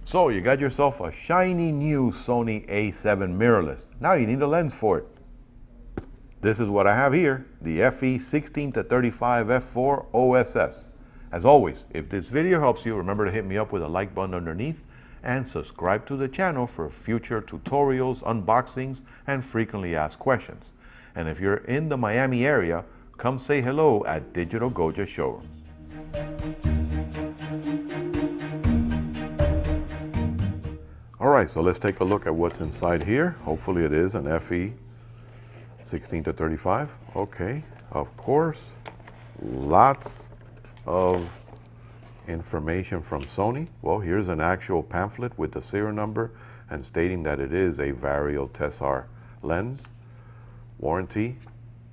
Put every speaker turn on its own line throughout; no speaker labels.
So you got yourself a shiny new Sony a7 mirrorless. Now you need a lens for it. This is what I have here, the FE 16-35 f4 OSS. As always, if this video helps you, remember to hit me up with a like button underneath and subscribe to the channel for future tutorials, unboxings, and frequently asked questions. And if you're in the Miami area, come say hello at Digital Goja Showroom. All right, so let's take a look at what's inside here. Hopefully it is an FE 16-35. Okay, of course, lots of information from Sony. Well, here's an actual pamphlet with the serial number and stating that it is a Vario-Tessar lens. Warranty,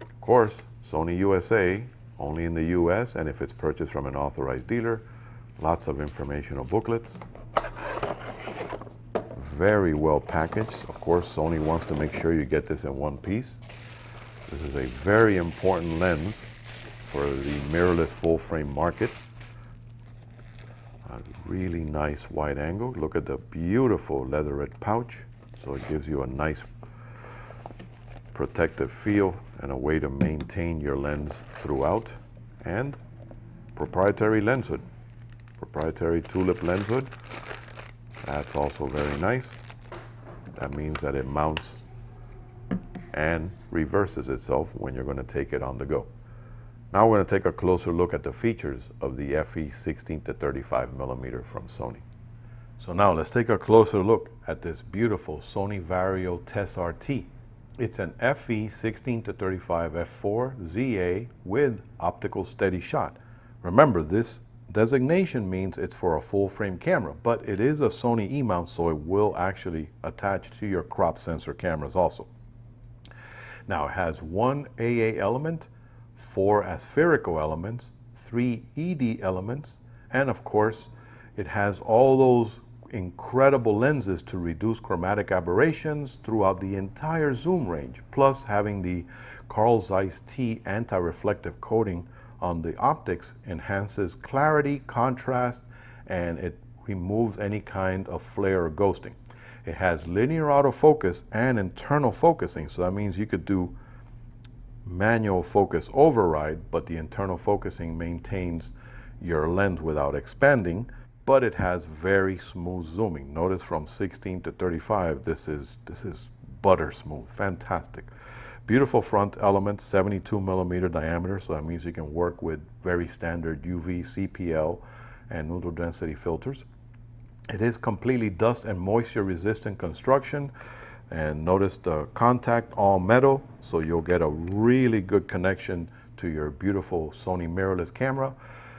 of course, Sony USA, only in the US, and if it's purchased from an authorized dealer. Lots of informational booklets. Very well packaged. Of course, Sony wants to make sure you get this in one piece. This is a very important lens for the mirrorless full frame market. A really nice wide angle. Look at the beautiful leatherette pouch. So it gives you a nice protective feel and a way to maintain your lens throughout. And proprietary lens hood. Proprietary tulip lens hood. That's also very nice. That means that it mounts and reverses itself when you're going to take it on the go. Now we're going to take a closer look at the features of the FE 16-35mm from Sony. So now let's take a closer look at this beautiful Sony Vario-Tessar T. It's an FE 16-35 f4 ZA with optical SteadyShot. Remember, this designation means it's for a full frame camera, but it is a Sony E-mount, so it will actually attach to your crop sensor cameras also. Now it has one AA element, 4 aspherical elements, 3 ED elements, and of course it has all those incredible lenses to reduce chromatic aberrations throughout the entire zoom range, plus having the Carl Zeiss T anti-reflective coating on the optics enhances clarity, contrast, and it removes any kind of flare or ghosting. It has linear autofocus and internal focusing, so that means you could do manual focus override, but the internal focusing maintains your lens without expanding, but it has very smooth zooming. Notice from 16 to 35, this is butter smooth, fantastic. Beautiful front element, 72mm diameter, so that means you can work with very standard UV, CPL, and neutral density filters. It is completely dust and moisture resistant construction, and notice the contact all metal, so you'll get a really good connection to your beautiful Sony mirrorless camera.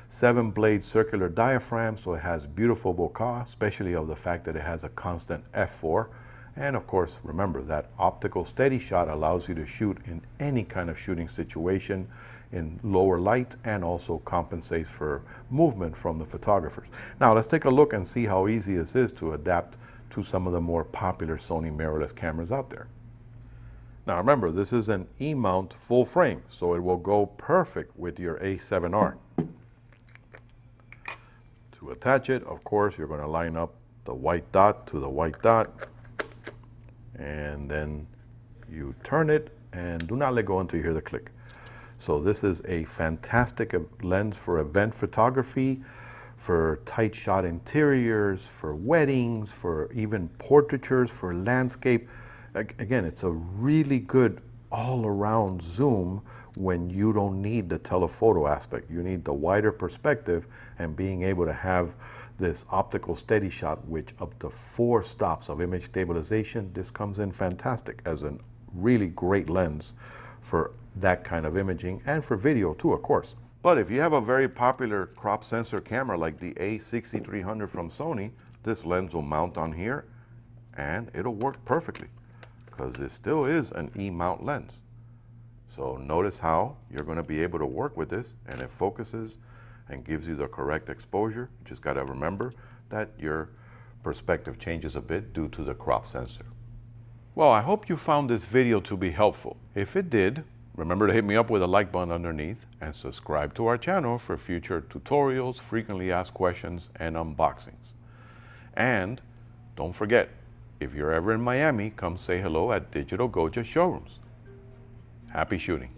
7-blade circular diaphragm, so it has beautiful bokeh, especially of the fact that it has a constant f4. And of course, remember that optical SteadyShot allows you to shoot in any kind of shooting situation in lower light and also compensates for movement from the photographers. Now let's take a look and see how easy this is to adapt to some of the more popular Sony mirrorless cameras out there. Now remember, this is an E-mount full frame, so it will go perfect with your A7R. To attach it, of course, you're going to line up the white dot to the white dot, and then you turn it and do not let go until you hear the click. So this is a fantastic lens for event photography, for tight shot interiors, for weddings, for even portraitures, for landscape. Again, it's a really good all-around zoom when you don't need the telephoto aspect. You need the wider perspective and being able to have this optical SteadyShot, which up to 4 stops of image stabilization. This comes in fantastic as a really great lens for that kind of imaging and for video too, of course. But if you have a very popular crop sensor camera like the A6300 from Sony, this lens will mount on here and it'll work perfectly because this still is an E-mount lens. So notice how you're going to be able to work with this, and it focuses and gives you the correct exposure. You just got to remember that your perspective changes a bit due to the crop sensor. Well, I hope you found this video to be helpful. If it did, remember to hit me up with a like button underneath and subscribe to our channel for future tutorials, frequently asked questions, and unboxings. And don't forget, if you're ever in Miami, come say hello at Digital Goja showrooms. Happy shooting.